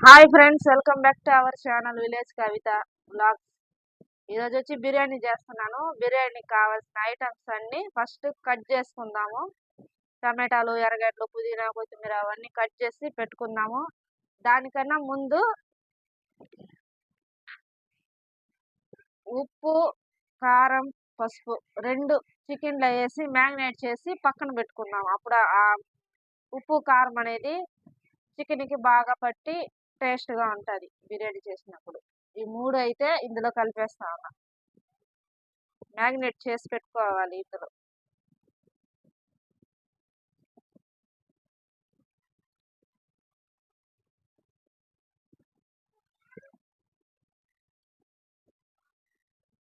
Hi friends, welcome back to our channel village Kavitha vlogs. ఈరోజు వచ్చి బిర్యానీ చేస్తున్నాను. బిర్యానీకి కావాల్సిన ఐటమ్స్ అన్ని ఫస్ట్ కట్ చేసుకుందాము. టమాటాలు, ఎర్రగడ్డలు, పుదీనా, కొత్తిమీర అవన్నీ కట్ చేసి పెట్టుకుందాము. దానికన్నా ముందు ఉప్పు, కారం, పసుపు రెండు చికెన్లో వేసి మ్యారినేట్ చేసి పక్కన పెట్టుకుందాము. అప్పుడు ఆ ఉప్పు కారం అనేది చికెన్కి బాగా పట్టి టేస్ట్గా ఉంటుంది బిర్యానీ చేసినప్పుడు. ఈ మూడు అయితే ఇందులో కలిపేస్తా ఉన్నా. మ్యాగ్నేట్ చేసి పెట్టుకోవాలి ఇందులో.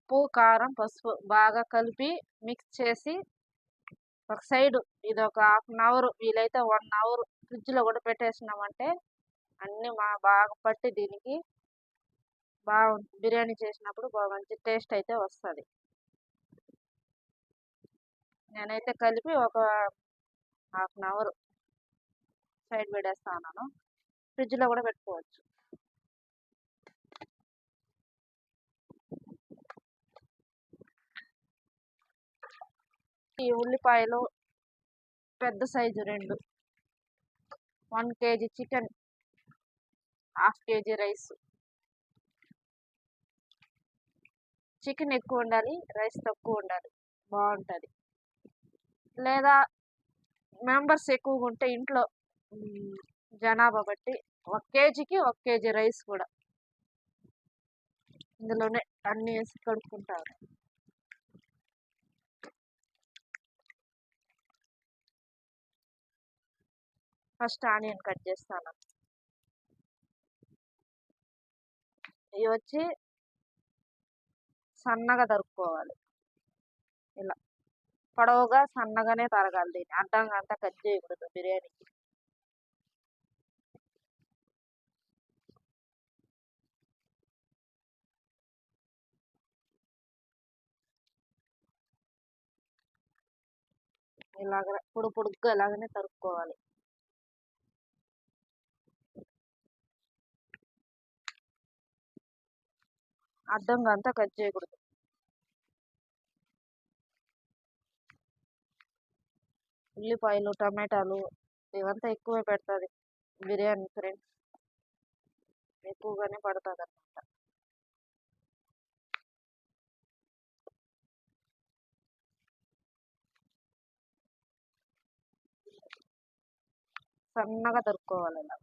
ఉప్పు, కారం, పసుపు బాగా కలిపి మిక్స్ చేసి ఒక సైడు ఇది ఒక ½ అవర్, వీలైతే 1 అవర్ ఫ్రిడ్జ్లో కూడా పెట్టేసినామంటే అన్నీ బాగా పట్టి దీనికి బాగుంటుంది. బిర్యానీ చేసినప్పుడు బాగా మంచి టేస్ట్ అయితే వస్తుంది. నేనైతే కలిపి ఒక ½ అవర్ సైడ్ పెట్టేస్తా ఉన్నాను. ఫ్రిడ్జ్లో కూడా పెట్టుకోవచ్చు. ఈ ఉల్లిపాయలు పెద్ద size 2, 1 kg chicken, ½ kg rice. Chicken ఎక్కువ ఉండాలి, రైస్ తక్కువ ఉండాలి, బాగుంటుంది. లేదా మెంబర్స్ ఎక్కువగా ఉంటే ఇంట్లో జనాభా బట్టి 1 kgకి 1 kg రైస్ కూడా ఇందులోనే అన్నీ వేసి కడుక్కుంటారు. ఫస్ట్ ఆనియన్ కట్ చేస్తాను. ఇవి వచ్చి సన్నగా తరుక్కోవాలి. ఇలా పొడవుగా సన్నగానే తరగాలి. దీన్ని అడ్డంగా అంతా కట్ చేయకూడదు బిర్యానీకి. ఇలాగ పొడుగ్గా ఇలాగనే తరుక్కోవాలి. అడ్డంగా అంతా కట్ చేయకూడదు. ఉల్లిపాయలు, టమాటాలు ఇవంతా ఎక్కువే పెడుతుంది బిర్యానీ ఫ్రెండ్స్, ఎక్కువగానే పడుతుంది అనమాట. సన్నగా తరుక్కోవాలి ఇలా.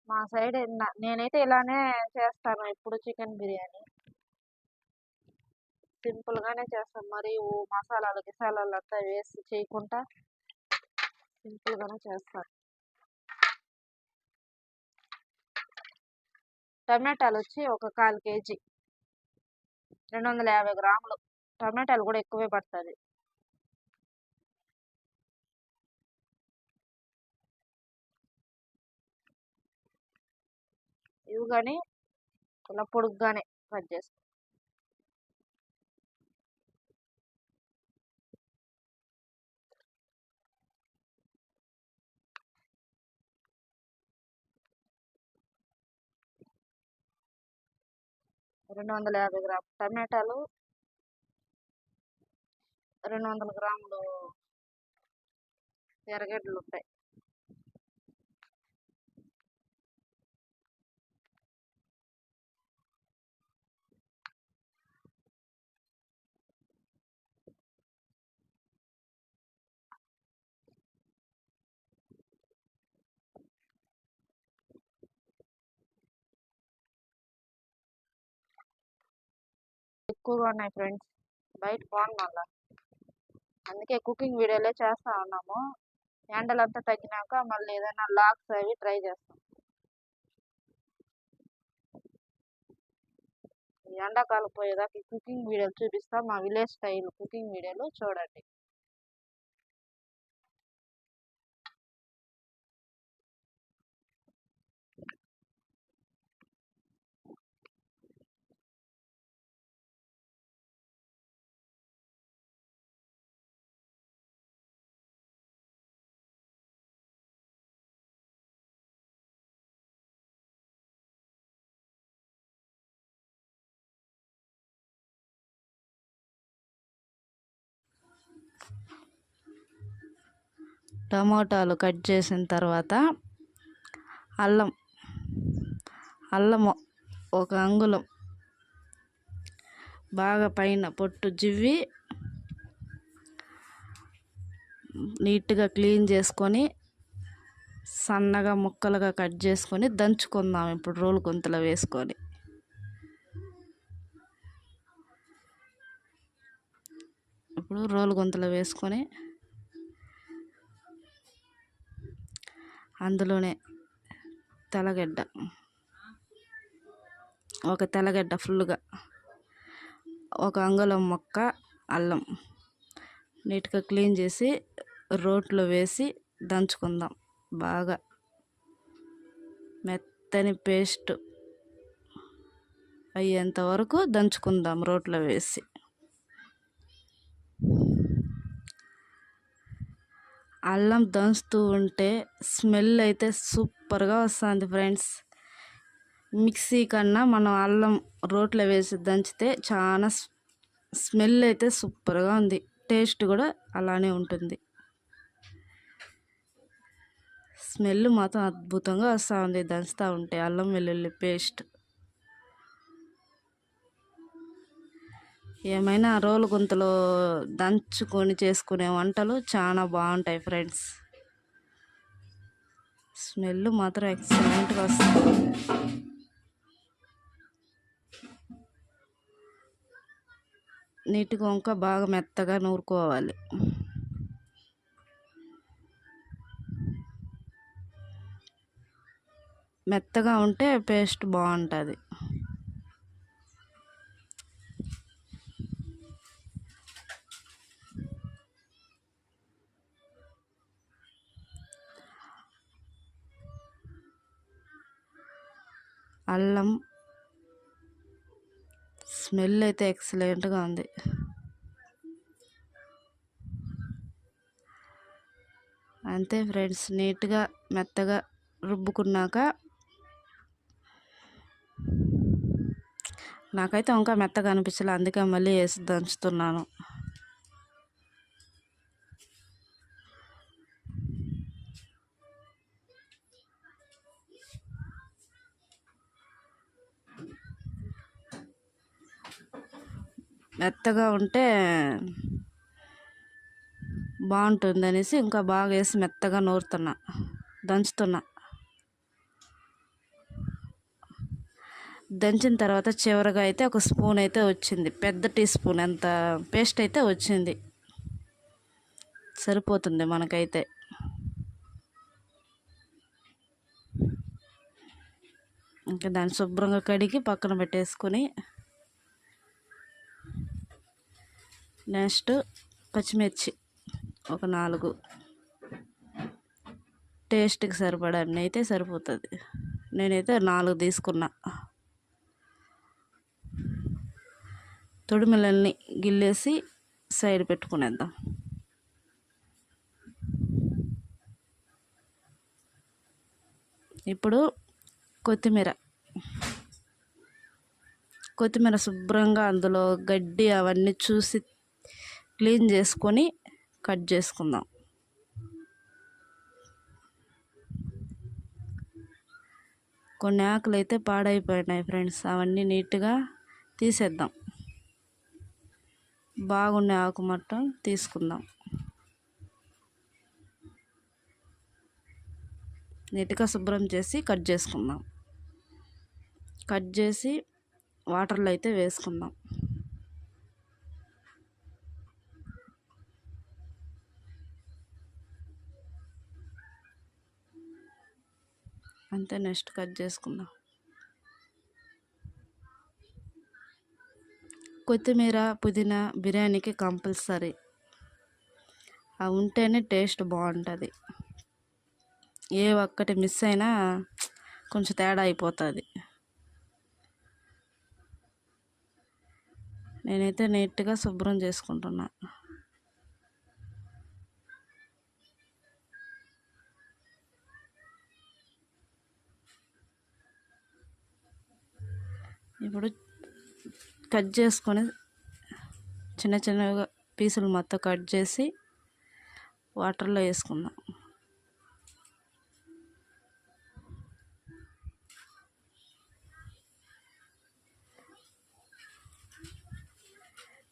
మా సైడ్ నేనైతే ఇలానే చేస్తాను ఎప్పుడు చికెన్ బిర్యానీ. సింపుల్గానే చేస్తాను, మరి మసాలాలు గిసాలాలు అంతా వేసి చేయకుండా సింపుల్గానే చేస్తాను. టమాటాలు వచ్చి ఒక 1/4 kg, 250 గ్రాములు. టమాటాలు కూడా ఎక్కువే పడుతుంది. ఇవి కానీ ఇలా పొడుగ్గానే కట్ చేస్తాను. రెండు 250 గ్రాములు టమాటాలు, 200 గ్రాములు ఎర్రగడ్డలు ఉంటాయి. ఎక్కువగా ఉన్నాయి ఫ్రెండ్స్, బయట బాగున్నా, అందుకే కుకింగ్ వీడియోలే చేస్తా ఉన్నాము. ఎండలంతా తగ్గినాక మళ్ళీ ఏదైనా లాగ్స్ అవి ట్రై చేస్తాం. ఎండాకాలం పోయేదాకా ఈ కుకింగ్ వీడియోలు చూపిస్తా, మా విలేజ్ స్టైల్ కుకింగ్ వీడియోలు చూడండి. టమాటాలు కట్ చేసిన తర్వాత అల్లం అల్లము ఒక అంగుళం బాగా పైన పొట్టు జివ్వి నీట్గా క్లీన్ చేసుకొని సన్నగా ముక్కలుగా కట్ చేసుకొని దంచుకుందాం. ఇప్పుడు రోలు గుంతలో వేసుకొని అందులోనే ఒక తెల్లగడ్డ ఫుల్గా, ఒక అంగుళం ముక్క అల్లం నీట్గా క్లీన్ చేసి రోట్లో వేసి దంచుకుందాం. బాగా మెత్తని పేస్ట్ అయ్యేంత వరకు దంచుకుందాం రోట్లో వేసి. అల్లం దంచుతూ ఉంటే స్మెల్ అయితే సూపర్గా వస్తుంది ఫ్రెండ్స్. మిక్సీ కన్నా మనం అల్లం రోట్లో వేసి దంచితే చాలా స్మెల్ అయితే సూపర్గా ఉంది, టేస్ట్ కూడా అలానే ఉంటుంది. స్మెల్ మాత్రం అద్భుతంగా వస్తూ ఉంది దంచుతూ ఉంటే అల్లం వెల్లుల్లి పేస్ట్. ఏమైనా రోలు గుంతలో దంచుకొని చేసుకునే వంటలు చాలా బాగుంటాయి ఫ్రెండ్స్. స్మెల్ మాత్రం ఎక్సలెంట్గా వస్తుంది. నీట్గా ఇంకా బాగా మెత్తగా నూరుకోవాలి. మెత్తగా ఉంటే పేస్ట్ బాగుంటుంది. అల్లం స్మెల్ అయితే ఎక్సలెంట్గా ఉంది. అంతే ఫ్రెండ్స్, నీట్గా మెత్తగా రుబ్బుకున్నాక నాకైతే ఇంకా మెత్తగా అనిపించలే, అందుకే మళ్ళీ వేసి దంచుతున్నాను. మెత్తగా ఉంటే బాగుంటుంది అనేసి ఇంకా బాగా వేసి మెత్తగా దంచుతున్నా. దంచిన తర్వాత చివరగా అయితే ఒక స్పూన్ అయితే వచ్చింది, పెద్ద టీ స్పూన్ అంత పేస్ట్ అయితే వచ్చింది, సరిపోతుంది మనకైతే. ఇంకా దాన్ని శుభ్రంగా కడిగి పక్కన పెట్టేసుకొని నెక్స్ట్ పచ్చిమిర్చి ఒక 4 టేస్ట్కి సరిపడా అయితే సరిపోతుంది. నేనైతే 4 తీసుకున్నా. తొడిమిలన్నీ గిల్లేసి సైడ్ పెట్టుకునేద్దాం. ఇప్పుడు కొత్తిమీర శుభ్రంగా అందులో గడ్డి అవన్నీ చూసి క్లీన్ చేసుకొని కట్ చేసుకుందాం. కొన్ని ఆకులు అయితే పాడైపోయినాయి ఫ్రెండ్స్, అవన్నీ నీట్గా తీసేద్దాం. బాగుండే ఆకు మొత్తం తీసుకుందాం. నీట్గా శుభ్రం చేసి కట్ చేసుకుందాం. కట్ చేసి వాటర్లో అయితే వేసుకుందాం. అంతే, నెక్స్ట్ కట్ చేసుకుందాం. కొత్తిమీర పుదీనా బిర్యానీకి కంపల్సరీ, అవి ఉంటేనే టేస్ట్ బాగుంటుంది. ఏ ఒక్కటి మిస్ అయినా కొంచెం తేడా అయిపోతుంది. నేనైతే నీట్గా శుభ్రం చేసుకుంటున్నా. ఇప్పుడు కట్ చేసుకొని చిన్న చిన్నగా పీసులు మొత్తం కట్ చేసి వాటర్లో వేసుకుందాం.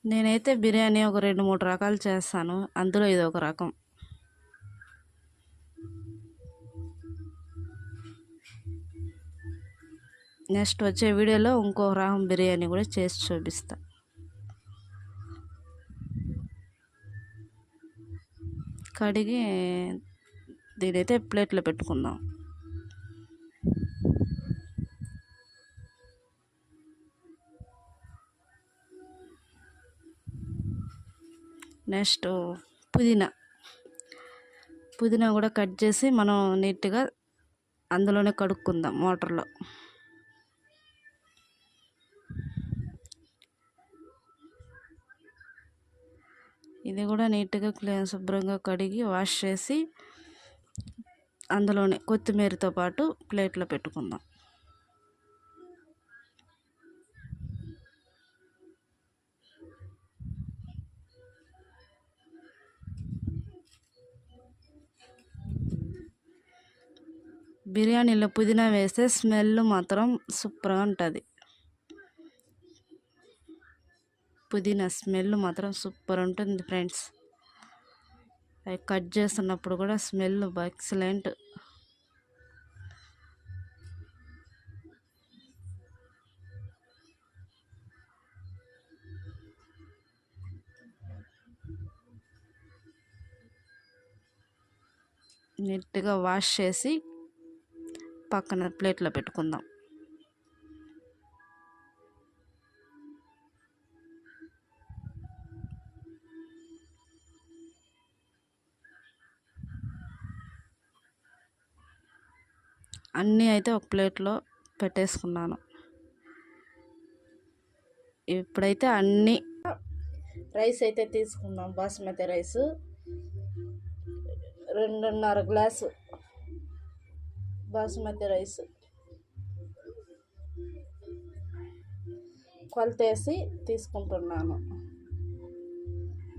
నేనైతే బిర్యానీ ఒక 2-3 రకాలు చేస్తాను, అందులో ఇది ఒక రకం. నెక్స్ట్ వచ్చే వీడియోలో ఇంకో రకం బిర్యానీ కూడా చేసి చూపిస్తా. కడిగి దీనైతే ప్లేట్లో పెట్టుకుందాం. నెక్స్ట్ పుదీనా కూడా కట్ చేసి మనం నీట్గా అందులోనే కడుక్కుందాం వాటర్లో. ఇది కూడా నీట్గా శుభ్రంగా కడిగి వాష్ చేసి అందులోనే కొత్తిమీరతో పాటు ప్లేట్లో పెట్టుకుందాం. బిర్యానీలో పుదీనా వేస్తే స్మెల్ మాత్రం సూపర్గా ఉంటుంది. పుదీనా స్మెల్ మాత్రం సూపర్ ఉంటుంది ఫ్రెండ్స్. అవి కట్ చేస్తున్నప్పుడు కూడా స్మెల్ ఎక్సలెంట్. నీట్గా వాష్ చేసి పక్కన ప్లేట్లో పెట్టుకుందాం. అన్నీ అయితే ఒక ప్లేట్లో పెట్టేసుకున్నాను. ఇప్పుడైతే అన్నీ రైస్ అయితే తీసుకుందాం. Basmati rice 2.5 glass basmati rice కొలతేసి తీసుకుంటున్నాను.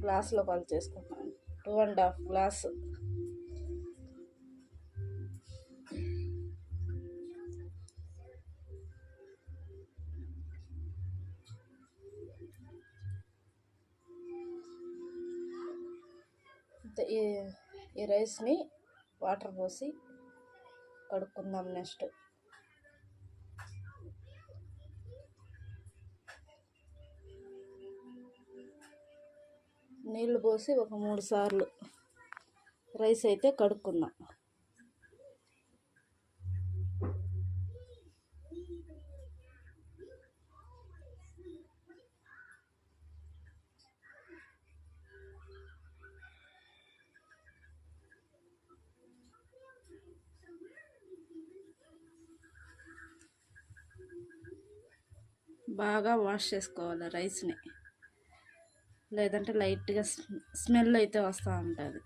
గ్లాసులో కొలత చేసుకుంటున్నాను. 2.5 గ్లాసు. ఈ రైస్ని వాటర్ పోసి కడుక్కుందాం. నెక్స్ట్ నీళ్ళు పోసి ఒక 3 సార్లు రైస్ అయితే కడుక్కుందాం. బాగా వాష్ చేసుకోవాలి రైస్ని, లేదంటే లైట్గా స్మెల్ అయితే వస్తూ ఉంటుంది.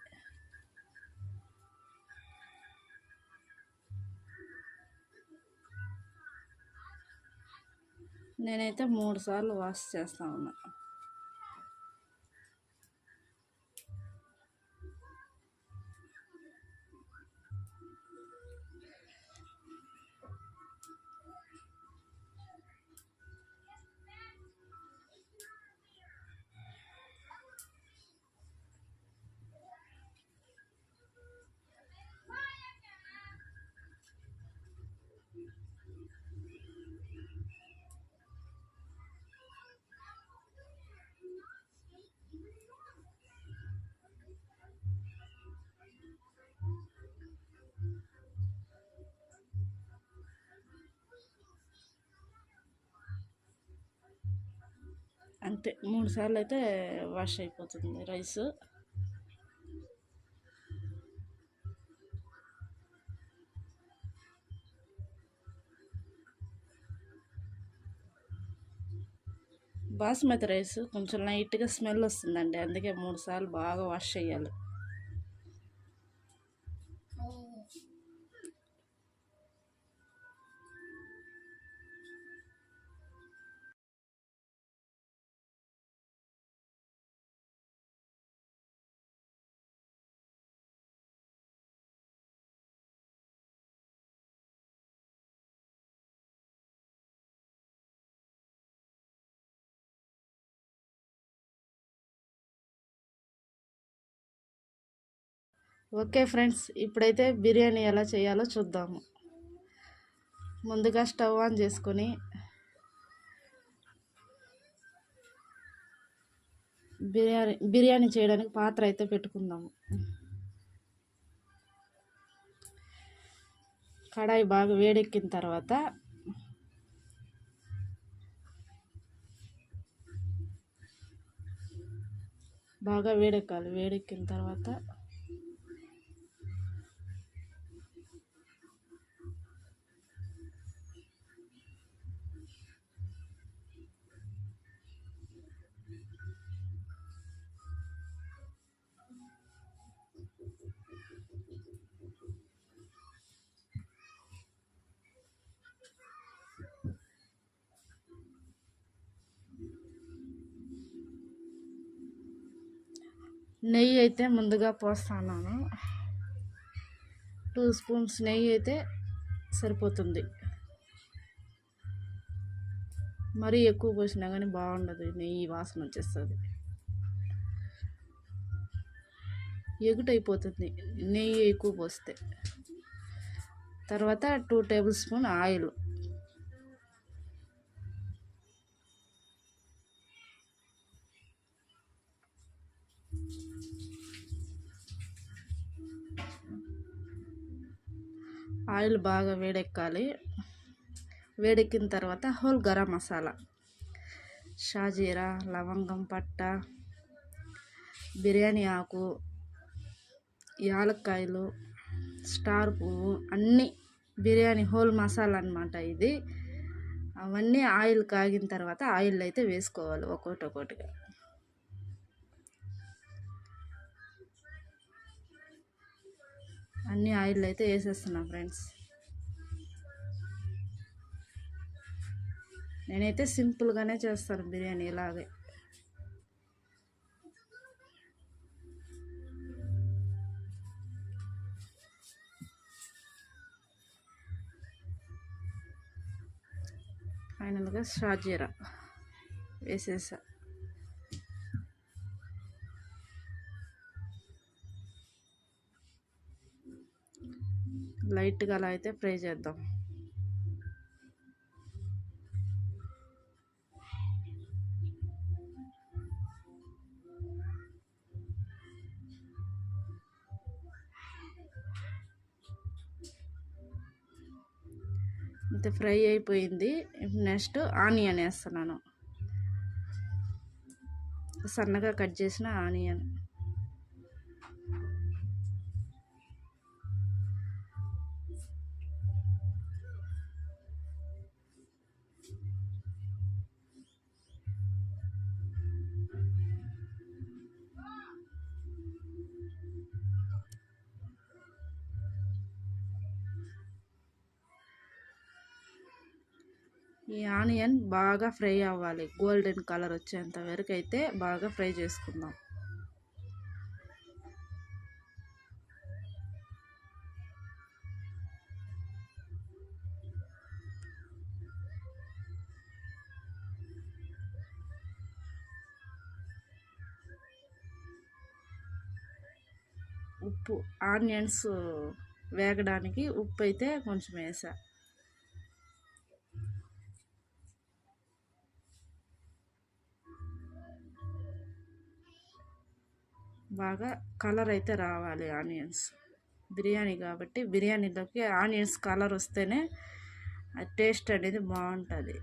నేనైతే 3 సార్లు వాష్ చేస్తూ ఉన్నా. అంతే 3 సార్లు అయితే వాష్ అయిపోతుంది రైస్. బాస్మతి రైస్ కొంచెం లైట్గా స్మెల్ వస్తుందండి, అందుకే 3 సార్లు బాగా వాష్ చేయాలి. ఓకే ఫ్రెండ్స్, ఇప్పుడైతే బిర్యానీ ఎలా చేయాలో చూద్దాము. ముందుగా స్టవ్ ఆన్ చేసుకొని బిర్యానీ చేయడానికి పాత్ర అయితే పెట్టుకుందాము. కడాయి బాగా వేడెక్కిన తర్వాత వేడెక్కిన తర్వాత నెయ్యి అయితే ముందుగా పోస్తున్నాను. 2 స్పూన్స్ నెయ్యి అయితే సరిపోతుంది. మరీ ఎక్కువ పోసినా కానీ బాగుండదు, నెయ్యి వాసన వచ్చేస్తుంది, ఎగుటైపోతుంది నెయ్యి ఎక్కువ పోస్తే. తర్వాత 2 టేబుల్ స్పూన్ ఆయిల్, ఆయిల్ బాగా వేడెక్కాలి. వేడెక్కిన తర్వాత హోల్ గరం మసాలా, షాజీరా, లవంగం, పట్ట, బిర్యానీ ఆకు, యాలక్కాయలు, స్టార్ పువ్వు, అన్నీ బిర్యానీ హోల్ మసాలా అన్నమాట ఇది. అవన్నీ ఆయిల్ కాగిన తర్వాత ఆయిల్ అయితే వేసుకోవాలి ఒక్కొక్కటిగా. అన్ని ఆయిల్ అయితే వేసేస్తున్నా ఫ్రెండ్స్. నేనైతే సింపుల్గానే చేస్తాను బిర్యానీ ఇలాగే. ఫైనల్గా షాజీరా వేసేసా. లైట్గా అలా అయితే ఫ్రై చేద్దాం. ఇంత ఫ్రై అయిపోయింది. నెక్స్ట్ ఆనియన్ వేస్తున్నాను, సన్నగా కట్ చేసిన ఆనియన్. ఈ ఆనియన్ బాగా ఫ్రై అవ్వాలి, గోల్డెన్ కలర్ వచ్చేంత వరకు అయితే బాగా ఫ్రై చేసుకుందాం. ఉప్పు, ఆనియన్స్ వేగడానికి ఉప్పు అయితే కొంచెం వేసా. బాగా కలర్ అయితే రావాలి ఆనియన్స్, బిర్యానీ కాబట్టి బిర్యానీలోకి ఆనియన్స్ కలర్ వస్తేనే టేస్ట్ అనేది బాగుంటుంది.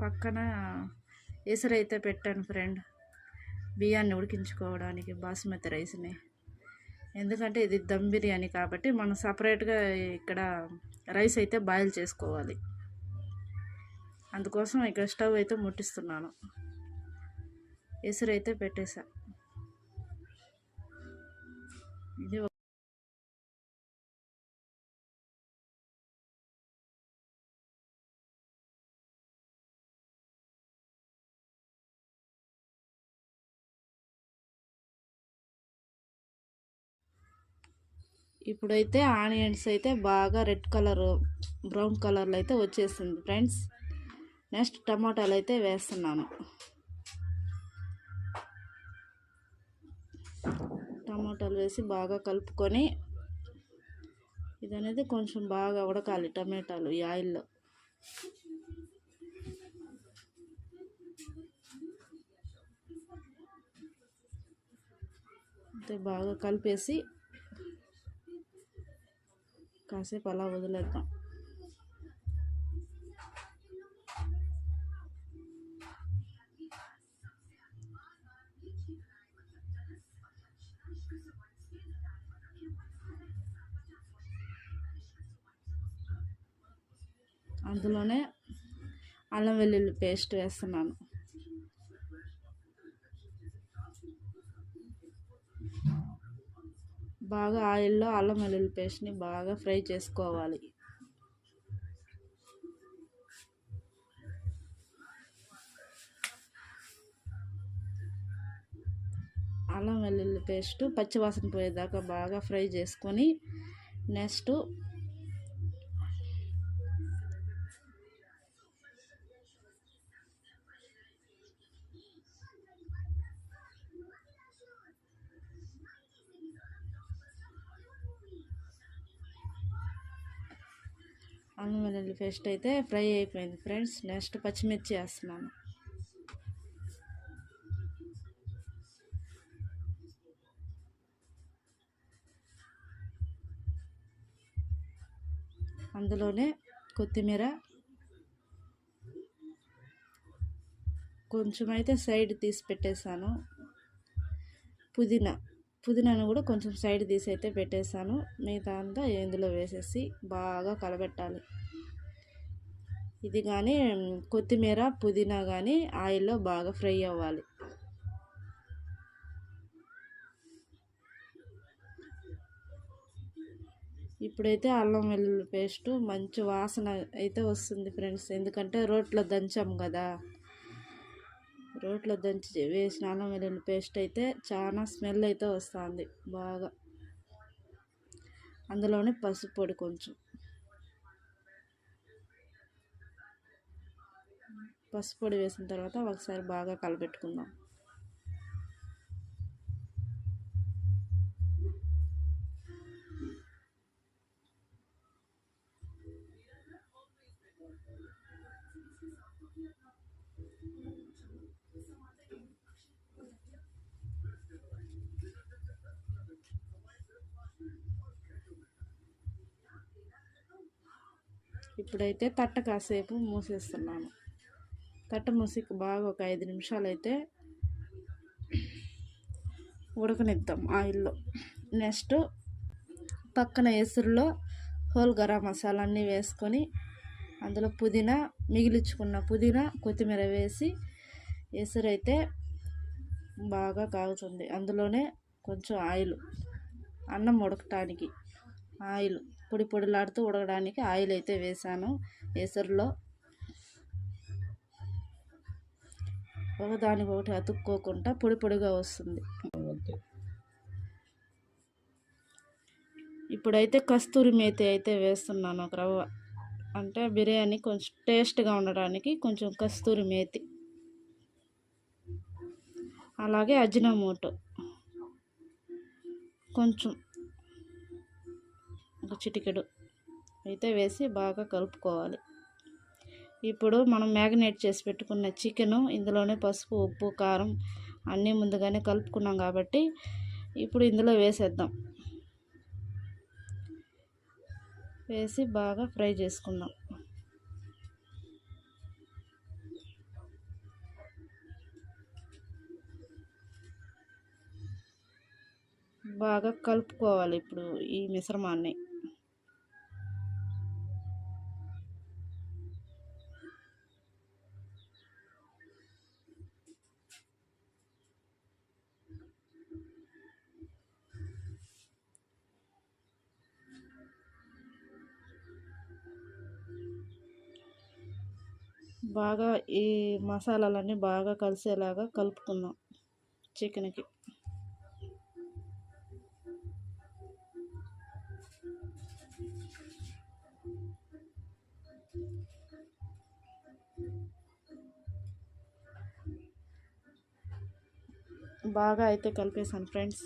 పక్కన ఎసరైతే పెట్టాను ఫ్రెండ్, బియ్యాన్ని ఉడికించుకోవడానికి బాస్మతి రైస్ని. ఎందుకంటే ఇది దమ్ బిర్యానీ కాబట్టి మనం సపరేట్గా ఇక్కడ రైస్ అయితే బాయిల్ చేసుకోవాలి. అందుకోసం ఇక్కడ స్టవ్ అయితే ముట్టిస్తున్నాను. ఎసరైతే పెట్టేసా. ఇది ఇప్పుడైతే ఆనియన్స్ అయితే బాగా రెడ్ కలర్ బ్రౌన్ కలర్లో అయితే వచ్చేసింది ఫ్రెండ్స్. నెక్స్ట్ టమాటాలు అయితే వేస్తున్నాను. టమాటాలు వేసి బాగా కలుపుకొని ఇది అనేది కొంచెం బాగా ఉడకాలి. టమాటాలు ఈ ఆయిల్లో అయితే బాగా కలిపేసి కాసేపు అలా వదిలేద్దాం. అందులోనే అల్లం వెల్లుల్లి పేస్ట్ వేస్తున్నాను. బాగా ఆయిల్లో అల్లం వెల్లుల్లి పేస్ట్ని బాగా ఫ్రై చేసుకోవాలి. అల్లం వెల్లుల్లి పేస్ట్ పచ్చివాసన పోయేదాకా బాగా ఫ్రై చేసుకొని నెక్స్ట్ అల్లం వెల్లుల్లి పేస్ట్ అయితే ఫ్రై అయిపోయింది ఫ్రెండ్స్. నెక్స్ట్ పచ్చిమిర్చి వేస్తున్నాను. అందులోనే కొత్తిమీర కొంచెం అయితే సైడ్ తీసి పెట్టేశాను. పుదీనాను కూడా కొంచెం సైడ్ తీసి అయితే పెట్టేశాను. మిగతా అంతా ఇందులో వేసేసి బాగా కలబెట్టాలి. ఇది కానీ కొత్తిమీర పుదీనా కానీ ఆయిల్లో బాగా ఫ్రై అవ్వాలి. ఇప్పుడైతే అల్లం వెల్లుల్లి పేస్ట్ మంచి వాసన అయితే వస్తుంది ఫ్రెండ్స్. ఎందుకంటే రోట్లో దంచాం కదా, రోట్లో దంచి వేసిన అల్లం వెల్లుల్లి పేస్ట్ అయితే చాలా స్మెల్ అయితే వస్తుంది బాగా. అందులోనే పసుపు పొడి కొంచెం, పసుపు పొడి వేసిన తర్వాత ఒకసారి బాగా కలపెట్టుకుందాం. ఇప్పుడైతే తట్ట కాసేపు మూసేస్తున్నాను. తట్ట మూసి బాగా ఒక 5 నిమిషాలు అయితే ఉడకనిద్దాం ఆయిల్లో. నెక్స్ట్ పక్కన ఎసురులో హోల్ గరం మసాలా అన్నీ వేసుకొని అందులో పుదీనా, మిగిలించుకున్న పుదీనా కొత్తిమీర వేసి ఎసురు అయితే బాగా కాగుతుంది. అందులోనే కొంచెం ఆయిల్, అన్నం ఉడకటానికి ఆయిల్ పొడి పొడిలాడుతూ ఉడకడానికి ఆయిల్ అయితే వేసాను. ఎసురులో ఒకదానికొకటి అతుక్కోకుండా పొడి పొడిగా వస్తుంది. ఇప్పుడైతే కస్తూరి మేతి అయితే వేస్తున్నాను. ఒక రవ్వ, అంటే బిర్యానీ కొంచెం టేస్ట్గా ఉండడానికి కొంచెం కస్తూరి మేతి, అలాగే అజినోమోటో కొంచెం ఒక చిటికెడు అయితే వేసి బాగా కలుపుకోవాలి. ఇప్పుడు మనం మ్యాగ్నేట్ చేసి పెట్టుకున్న చికెను ఇందులోనే పసుపు, ఉప్పు, కారం అన్నీ ముందుగానే కలుపుకున్నాం కాబట్టి ఇప్పుడు ఇందులో వేసేద్దాం. వేసి బాగా ఫ్రై చేసుకుందాం. బాగా కలుపుకోవాలి ఇప్పుడు ఈ మిశ్రమాన్ని. బాగా ఈ మసాలాలన్నీ బాగా కలిసేలాగా కలుపుకుందాం చికెన్కి. బాగా అయితే కలిపేసాను ఫ్రెండ్స్.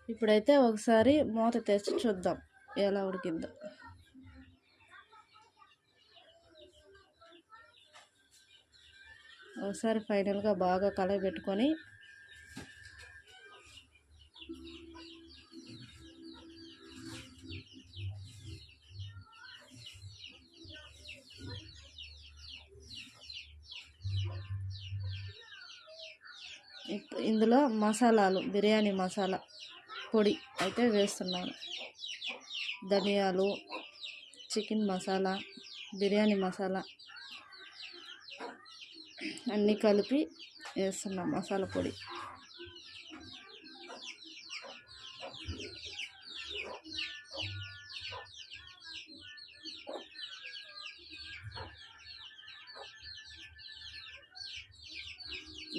ఇప్పుడైతే ఒకసారి మూత తెచ్చి చూద్దాం ఎలా ఉడికిందో. ఒకసారి ఫైనల్గా బాగా కలయి పెట్టుకొని ఇందులో మసాలాలు, బిర్యానీ మసాలా పొడి అయితే వేస్తున్నాను. ధనియాలు, చికెన్ మసాలా, బిర్యానీ మసాలా అన్నీ కలిపి వేస్తున్నాం మసాలా పొడి.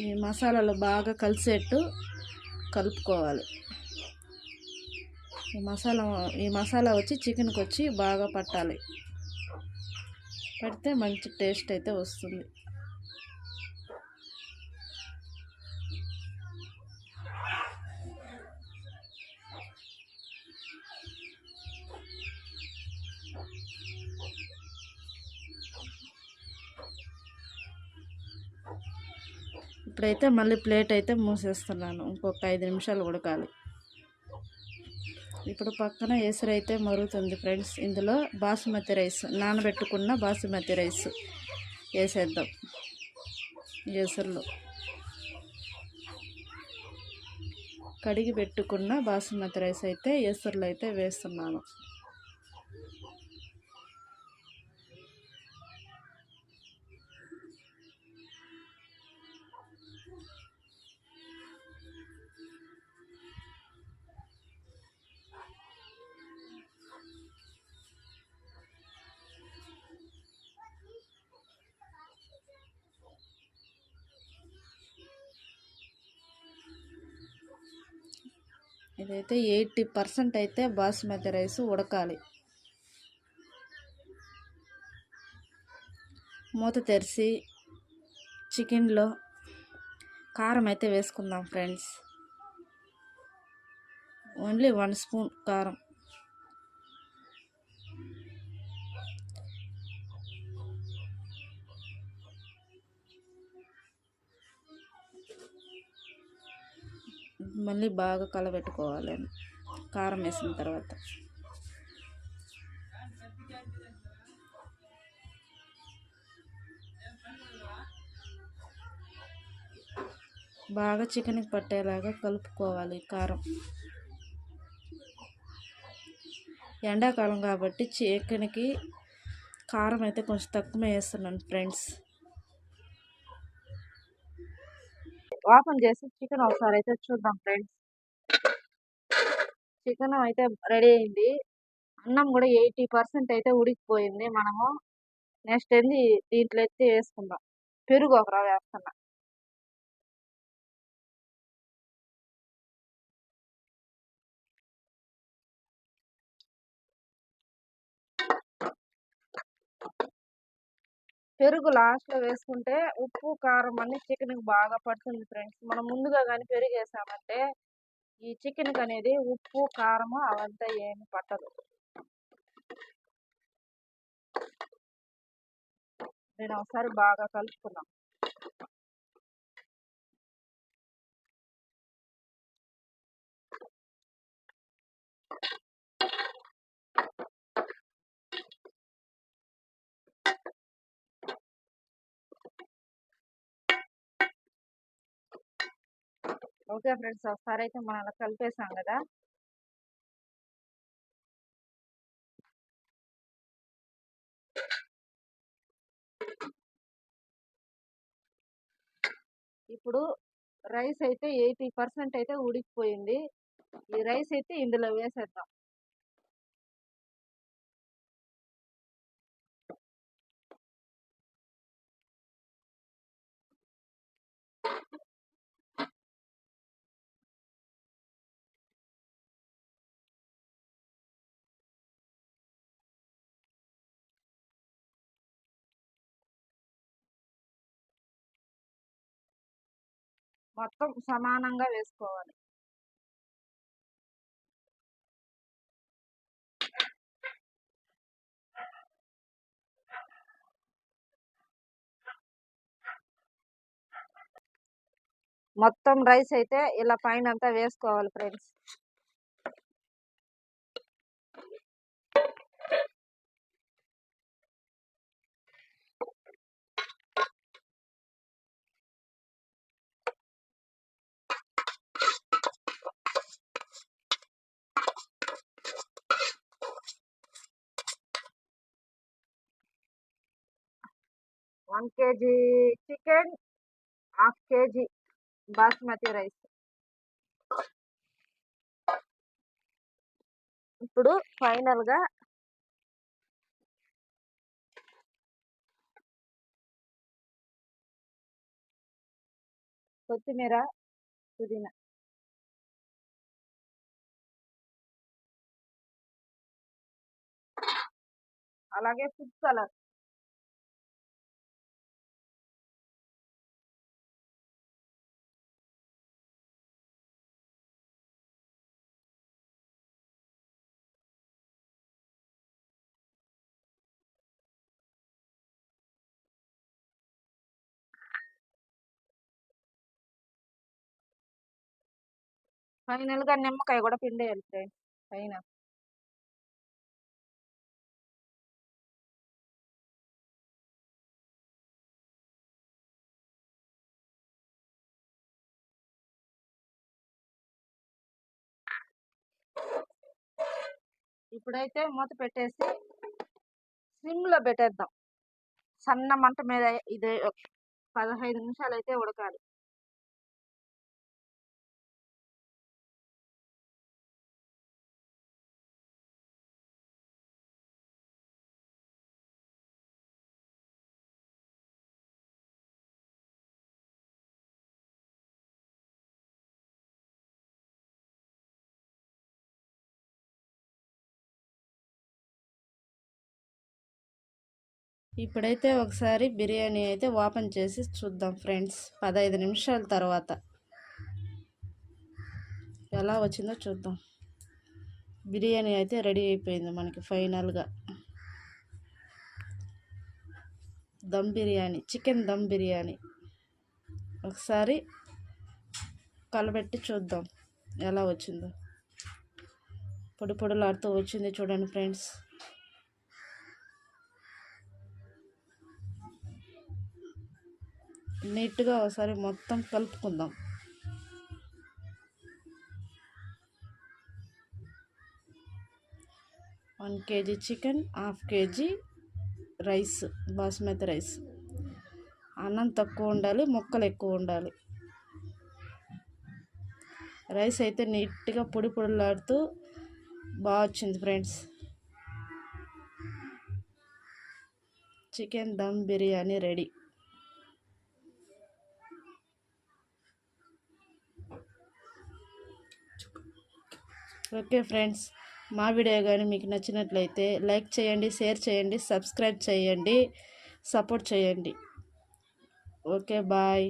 ఈ మసాలాలు బాగా కలిసేట్టు కలుపుకోవాలి. ఈ మసాలా వచ్చి చికెన్కి వచ్చి బాగా పట్టాలి. పడితే మంచి టేస్ట్ అయితే వస్తుంది. ఇప్పుడైతే మళ్ళీ ప్లేట్ అయితే మూసేస్తున్నాను. ఇంకొక 5 నిమిషాలు ఉడకాలి. ఇప్పుడు పక్కన ఎసరు అయితే మరుగుతుంది ఫ్రెండ్స్. ఇందులో బాసుమతి రైస్, నానబెట్టుకున్న బాసుమతి రైస్ వేసేద్దాం ఎసరులో. కడిగి పెట్టుకున్న బాసుమతి రైస్ అయితే ఎసరులో అయితే వేస్తున్నాను. ఇదైతే 80% అయితే బాస్మతి రైస్ ఉడకాలి. మూత తెరిచి చికెన్లో కారం అయితే వేసుకుందాం ఫ్రెండ్స్. ఓన్లీ 1 స్పూన్ కారం. మళ్ళీ బాగా కలబెట్టుకోవాలి కారం వేసిన తర్వాత. బాగా చికెన్కి పట్టేలాగా కలుపుకోవాలి కారం. ఎండాకాలం కాబట్టి చికెన్కి కారం అయితే కొంచెం తక్కువ వేస్తున్నాను ఫ్రెండ్స్. ఓపెన్ చేసి చికెన్ ఒకసారి అయితే చూద్దాం ఫ్రెండ్స్. చికెన్ అయితే రెడీ అయింది. అన్నం కూడా 80% అయితే ఉడికిపోయింది. మనము నెక్స్ట్ ఏంది దీంట్లో ఎత్తి వేసుకుందాం. పెరుగు ఒక రవ్వ వేస్తున్నా. పెరుగు లాస్ట్లో వేసుకుంటే ఉప్పు కారం అన్ని చికెన్కి బాగా పడుతుంది ఫ్రెండ్స్. మనం ముందుగా కానీ పెరుగు వేసామంటే ఈ చికెన్కి అనేది ఉప్పు కారము అవంతా ఏమి పట్టదు. నేను ఒకసారి బాగా కలుపుకున్నాం. ఓకే ఫ్రెండ్స్, ఒకసారి అయితే మనం అలా కలిపేసాం కదా. ఇప్పుడు రైస్ అయితే 80% అయితే ఉడికిపోయింది. ఈ రైస్ అయితే ఇందులో వేసేద్దాం. మొత్తం సమానంగా వేసుకోవాలి. మొత్తం రైస్ అయితే ఇలా పైన అంతా వేసుకోవాలి friends. One KG chicken, half KG basmati rice. ఇప్పుడు ఫైనల్గా కొత్తిమీర, పుదీనా. అలాగే ఫుడ్ కలర్. ఫైనల్‌గా నిమ్మకాయ కూడా పిండేయాలి ఫ్రెండ్స్ పైన. ఇప్పుడైతే మూత పెట్టేసి సిమ్‌లో పెట్టేద్దాం. సన్న మంట మీద ఇది 15 నిమిషాలు అయితే ఉడకాలి. ఇప్పుడైతే ఒకసారి బిర్యానీ అయితే ఓపెన్ చేసి చూద్దాం ఫ్రెండ్స్. 15 నిమిషాల తర్వాత ఎలా వచ్చిందో చూద్దాం. బిర్యానీ అయితే రెడీ అయిపోయింది మనకి ఫైనల్గా. దమ్ బిర్యానీ, చికెన్ దమ్ బిర్యానీ. ఒకసారి కలబెట్టి చూద్దాం ఎలా వచ్చిందో. పొడి పొడిలాడుతూ వచ్చింది చూడండి ఫ్రెండ్స్. నీట్గా ఒకసారి మొత్తం కలుపుకుందాం. One KG chicken, half KG rice, basmati rice. అన్నం తక్కువ ఉండాలి, ముక్కలు ఎక్కువ ఉండాలి. రైస్ అయితే నీట్గా పొడి పొడిలాడుతూ బాగా వచ్చింది friends. Chicken dum biryani ready. Okay friends, మా వీడియో కానీ మీకు నచ్చినట్లయితే లైక్ చేయండి, షేర్ చేయండి, సబ్స్క్రైబ్ చేయండి, సపోర్ట్ చేయండి. Okay bye.